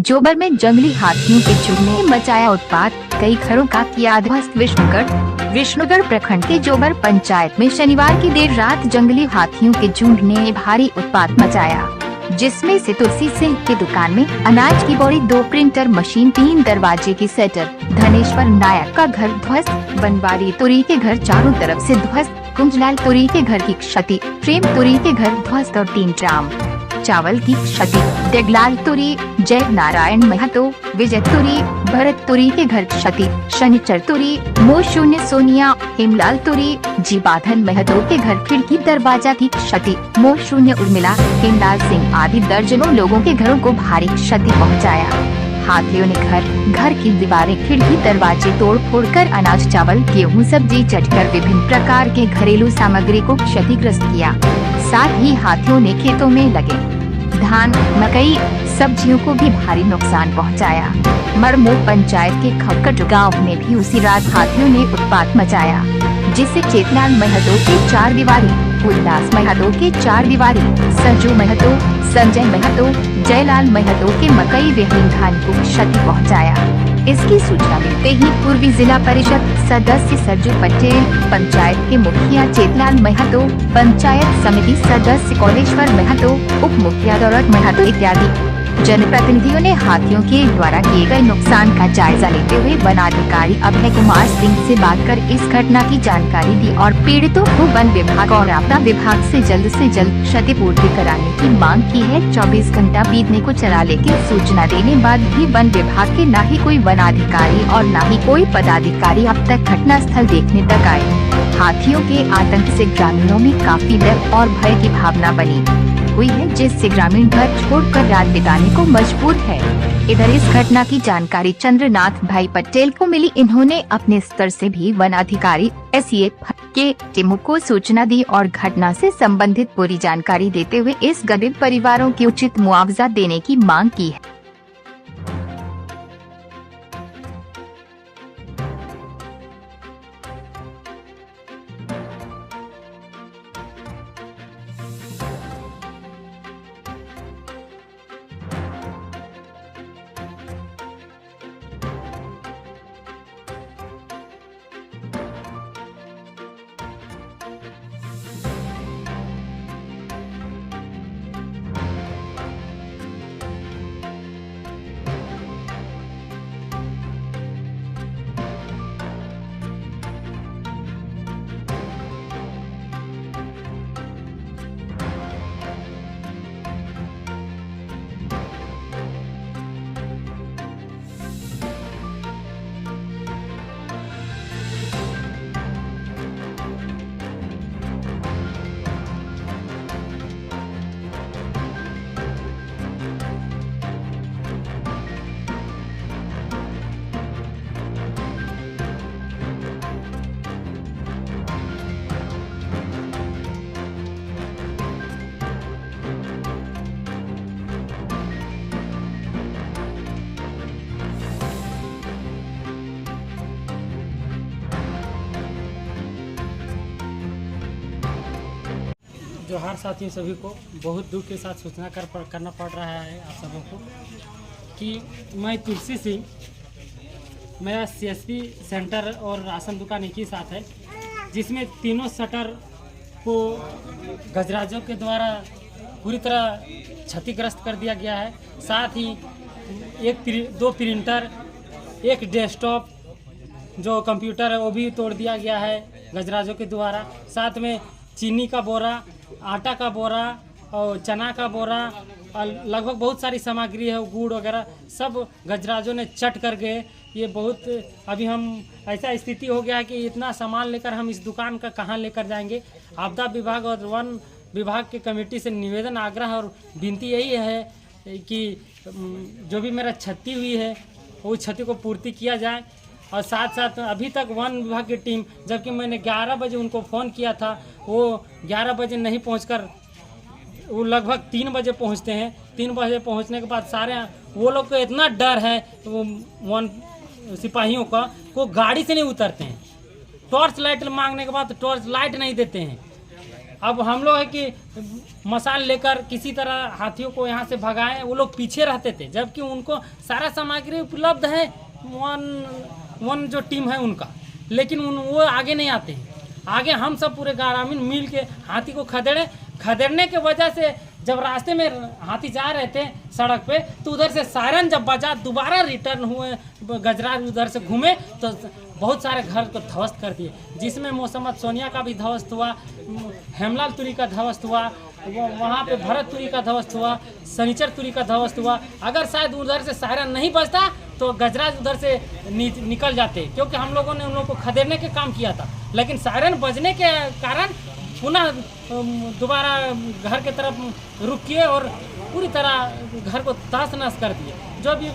जोबर में जंगली हाथियों के झुंड ने मचाया उत्पात, कई घरों का किया ध्वस्त। विष्णुगढ़ प्रखंड के जोबर पंचायत में शनिवार की देर रात जंगली हाथियों के झुंड ने भारी उत्पात मचाया, जिसमें से तुलसी सिंह की दुकान में अनाज की बोरी, 2 प्रिंटर मशीन, 3 दरवाजे की सेटर, धनेश्वर नायक का घर ध्वस्त, बनवारी तुरी के घर चारों तरफ से ध्वस्त, कुंजलाल तुरी के घर की क्षति, प्रेम तुरी के घर ध्वस्त और 3 ड्राम चावल की क्षति। डेगलाल तुरी, जय नारायण महतो, विजय तुरी, भरत तुरी के घर क्षति, शनिचर तुरी, मोशून्य सोनिया, हेमलाल तुरी, जीबाधन महतो के घर खिड़की दरवाजा की क्षति, मोशून्य उर्मिला, हेमलाल सिंह आदि दर्जनों लोगों के घरों को भारी क्षति पहुंचाया। हाथियों ने घर की दीवारें, खिड़की, दरवाजे तोड़ फोड़ कर अनाज, चावल, गेहूं, सब्जी चटकर विभिन्न प्रकार के घरेलू सामग्री को क्षतिग्रस्त किया। साथ ही हाथियों ने खेतों में लगे धान, मकई, सब्जियों को भी भारी नुकसान पहुंचाया। मरमो पंचायत के खक्कट गांव में भी उसी रात हाथियों ने उत्पात मचाया, जिससे चेतलाल महतो के 4 दीवारी, उल्लास महतो के 4 दीवारी, संजू महतो, संजय महतो, जयलाल महतो के मकई विहीन धान को क्षति पहुंचाया। इसकी सूचना मिलते ही पूर्वी जिला परिषद सदस्य सरजू पटेल, पंचायत के मुखिया चेतलाल महतो, पंचायत समिति सदस्य कौलेश्वर महतो, उप मुखिया दौलत महतो इत्यादि जनप्रतिनिधियों ने हाथियों के द्वारा किए गए नुकसान का जायजा लेते हुए वनाधिकारी अभय कुमार सिंह से बात कर इस घटना की जानकारी दी और पीड़ितों को वन विभाग और आपदा विभाग से जल्द क्षतिपूर्ति कराने की मांग की है। 24 घंटा बीतने को चला, लेकिन सूचना देने बाद भी वन विभाग के न ही कोई वनाधिकारी और न ही कोई पदाधिकारी अब तक घटना स्थल देखने तक आए। हाथियों के आतंक से ग्रामीणों में काफी डर और भय की भावना बनी हुई है, जिससे ग्रामीण घर छोड़कर रात बिताने को मजबूर है। इधर इस घटना की जानकारी चंद्रनाथ भाई पटेल को मिली। इन्होंने अपने स्तर से भी वन अधिकारी SEF के टीमों को सूचना दी और घटना से संबंधित पूरी जानकारी देते हुए इस गरीब परिवारों की उचित मुआवजा देने की मांग की है। जोहार साथियों, सभी को बहुत दुख के साथ सूचना करना पड़ रहा है आप सबों को कि मैं तुलसी सिंह, मेरा CSP सेंटर और राशन दुकान एक ही साथ है, जिसमें तीनों शटर को गजराजों के द्वारा पूरी तरह क्षतिग्रस्त कर दिया गया है। साथ ही 2 प्रिंटर, 1 डेस्कटॉप जो कंप्यूटर है वो भी तोड़ दिया गया है गजराजों के द्वारा। साथ में चीनी का बोरा, आटा का बोरा और चना का बोरा और लगभग बहुत सारी सामग्री है, गुड़ वगैरह सब गजराजों ने चट कर गए। ये बहुत अभी हम ऐसा स्थिति हो गया है कि इतना सामान लेकर हम इस दुकान का कहाँ लेकर जाएंगे। आपदा विभाग और वन विभाग के कमेटी से निवेदन, आग्रह और विनती यही है कि जो भी मेरा क्षति हुई है वो क्षति को पूर्ति किया जाए। और साथ साथ अभी तक वन विभाग की टीम, जबकि मैंने 11 बजे उनको फ़ोन किया था, वो 11 बजे नहीं पहुंचकर वो लगभग 3 बजे पहुंचते हैं। 3 बजे पहुंचने के बाद सारे वो लोग को इतना डर है वो वन सिपाहियों का, वो गाड़ी से नहीं उतरते हैं। टॉर्च लाइट मांगने के बाद टॉर्च लाइट नहीं देते हैं। अब हम लोग है कि मसाल लेकर किसी तरह हाथियों को यहाँ से भगाएं। वो लोग पीछे रहते थे, जबकि उनको सारा सामग्री उपलब्ध है वन जो टीम है उनका, लेकिन वो आगे नहीं आते हैं। आगे हम सब पूरे ग्रामीण मिल के हाथी को खदेड़ने के वजह से जब रास्ते में हाथी जा रहे थे सड़क पे, तो उधर से सायरन जब बजा, दोबारा रिटर्न हुए, गजराज उधर से घूमे तो बहुत सारे घर को ध्वस्त कर दिए, जिसमें मोहम्मद सोनिया का भी ध्वस्त हुआ, हेमलाल तुरी का ध्वस्त हुआ, वहाँ पे भरत तुरी का ध्वस्त हुआ, सनीचर तुरी का ध्वस्त हुआ। अगर शायद उधर से सायरन नहीं बजता तो गजराज उधर से निकल जाते, क्योंकि हम लोगों ने उन लोगों को खदेड़ने के काम किया था। लेकिन सायरन बजने के कारण पुनः दोबारा घर के तरफ रुक किए और पूरी तरह घर को तहस नहस कर दिए। जो भी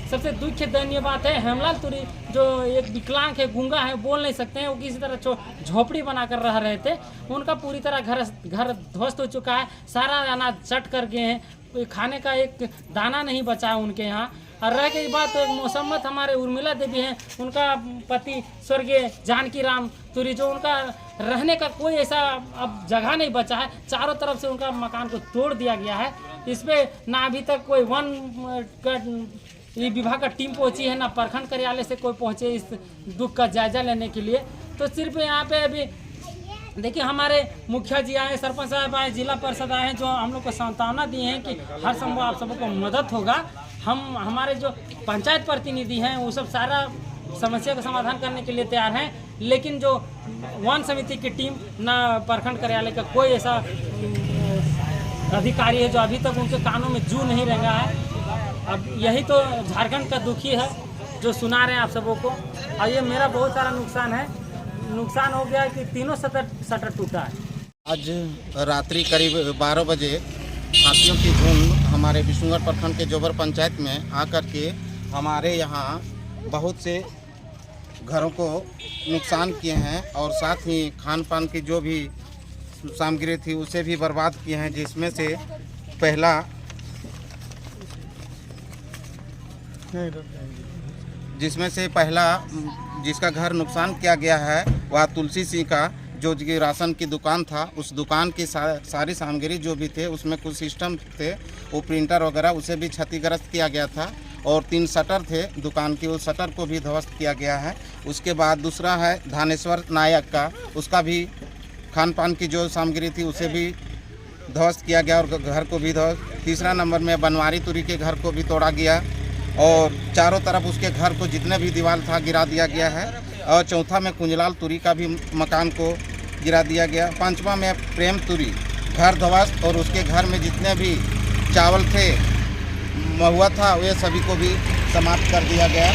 सबसे दुख दयनीय बात है, हेमलाल तुरी जो एक विकलांग है, गूंगा है, बोल नहीं सकते हैं, वो किसी तरह झोपड़ी बनाकर रह रहे थे, उनका पूरी तरह घर ध्वस्त हो चुका है। सारा अनाज चट कर गए हैं, खाने का एक दाना नहीं बचा है उनके यहाँ। और रह गई बात मोहम्मद हमारे उर्मिला देवी हैं, उनका पति स्वर्गीय जानकी राम तुरी, जो उनका रहने का कोई ऐसा अब जगह नहीं बचा है, चारों तरफ से उनका मकान को तोड़ दिया गया है। इस पर ना अभी तक कोई विभाग का टीम पहुंची है, ना प्रखंड कार्यालय से कोई पहुंचे इस दुख का जायजा लेने के लिए। तो सिर्फ यहाँ पे अभी देखिए हमारे मुखिया जी आए, सरपंच साहब आए, जिला परिषद आए हैं, जो हम लोग को सांत्वना दी हैं कि हर संभव आप सबको मदद होगा। हमारे जो पंचायत प्रतिनिधि हैं वो सब सारा समस्या का समाधान करने के लिए तैयार हैं, लेकिन जो वन समिति की टीम, ना प्रखंड कार्यालय का कोई ऐसा अधिकारी है जो अभी तक उनके कानों में जू नहीं रंगा है। अब यही तो झारखंड का दुखी है जो सुना रहे हैं आप सबों को। और ये मेरा बहुत सारा नुकसान हो गया कि तीनों शटर टूटा है। आज रात्रि करीब 12 बजे हाथियों की झुंड हमारे विष्णुगढ़ प्रखंड के जोबर पंचायत में आकर के हमारे यहाँ बहुत से घरों को नुकसान किए हैं और साथ ही खान पान की जो भी सामग्री थी उसे भी बर्बाद किए हैं, जिसमें से पहला जिसका घर नुकसान किया गया है वह तुलसी सिंह का, जो कि राशन की दुकान था, उस दुकान की सारी सामग्री जो भी थे उसमें कुछ सिस्टम थे, वो प्रिंटर वगैरह, उसे भी क्षतिग्रस्त किया गया था। और 3 शटर थे दुकान की, उस शटर को भी ध्वस्त किया गया है। उसके बाद दूसरा है धानेश्वर नायक का, उसका भी खान पान की जो सामग्री थी उसे भी ध्वस्त किया गया और घर को भी ध्वस्त। तीसरा नंबर में बनवारी तुरी के घर को भी तोड़ा गया और चारों तरफ उसके घर को जितने भी दीवार था गिरा दिया गया है। और चौथा में कुंजलाल तुरी का भी मकान को गिरा दिया गया। पांचवा में प्रेम तुरी घर ध्वस्त और उसके घर में जितने भी चावल थे, महुआ था, वे सभी को भी समाप्त कर दिया गया।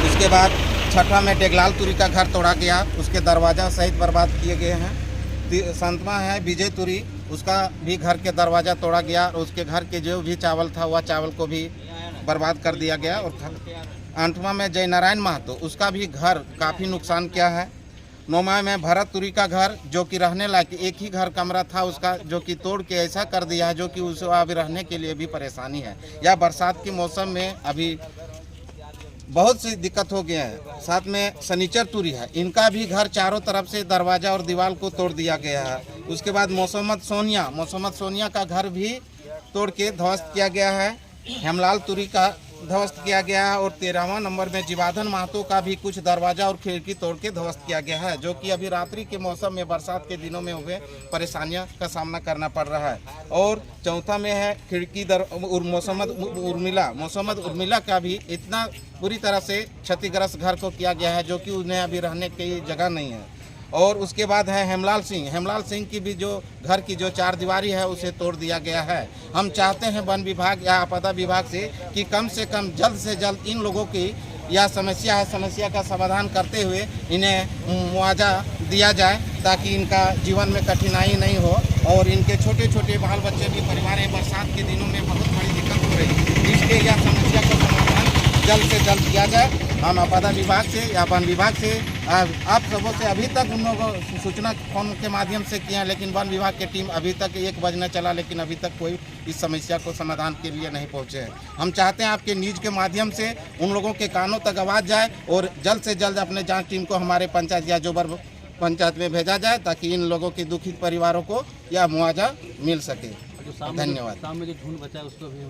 उसके बाद छठा में डेगलाल तुरी का घर तोड़ा गया, उसके दरवाज़ा सहित बर्बाद किए गए हैं। संतवा है विजय तुरी, उसका भी घर के दरवाज़ा तोड़ा गया और उसके घर के जो भी चावल था वह चावल को भी बर्बाद कर दिया गया। और 8वां में जय नारायण महतो, उसका भी घर काफ़ी नुकसान किया है। 9वां में भरत तुरी का घर, जो कि रहने लायक एक ही घर कमरा था उसका, जो कि तोड़ के ऐसा कर दिया है जो कि उसे अभी रहने के लिए भी परेशानी है। या बरसात के मौसम में अभी बहुत सी दिक्कत हो गया है। साथ में सनीचर तुरी है, इनका भी घर चारों तरफ से दरवाज़ा और दीवार को तोड़ दिया गया है। उसके बाद मोहम्मद सोनिया का घर भी तोड़ के ध्वस्त किया गया है। हेमलाल तुरी का ध्वस्त किया गया है और 13वां नंबर में जीवाधन महतो का भी कुछ दरवाजा और खिड़की तोड़ के ध्वस्त किया गया है, जो कि अभी रात्रि के मौसम में, बरसात के दिनों में हुए परेशानियों का सामना करना पड़ रहा है। और चौथा में है खिड़की मोहम्मद उर्मिला का भी इतना बुरी तरह से क्षतिग्रस्त घर को किया गया है, जो कि उन्हें अभी रहने की जगह नहीं है। और उसके बाद है हेमलाल सिंह की भी जो घर की जो 4 दीवारी है उसे तोड़ दिया गया है। हम चाहते हैं वन विभाग या आपदा विभाग से कि कम से कम जल्द से जल्द इन लोगों की यह समस्या का समाधान करते हुए इन्हें मुआवजा दिया जाए, ताकि इनका जीवन में कठिनाई नहीं हो और इनके छोटे छोटे बाल बच्चे भी परिवार हैं। बरसात के दिनों में बहुत बड़ी दिक्कत हो रही है, इसलिए यह समस्या का समाधान जल्द से जल्द किया जाए। हम आपदा विभाग से या वन विभाग से आप सबों से अभी तक उन लोगों को सूचना फोन के माध्यम से किया, लेकिन वन विभाग की टीम अभी तक 1 बजने चला, लेकिन अभी तक कोई इस समस्या को समाधान के लिए नहीं पहुंचे हैं। हम चाहते हैं आपके न्यूज़ के माध्यम से उन लोगों के कानों तक आवाज़ जाए और जल्द से जल्द अपने जांच टीम को हमारे पंचायत या जोबर पंचायत में भेजा जाए ताकि इन लोगों के दुखित परिवारों को यह मुआवजा मिल सके। धन्यवाद। शाम में जो झुंड बचा है उसको भी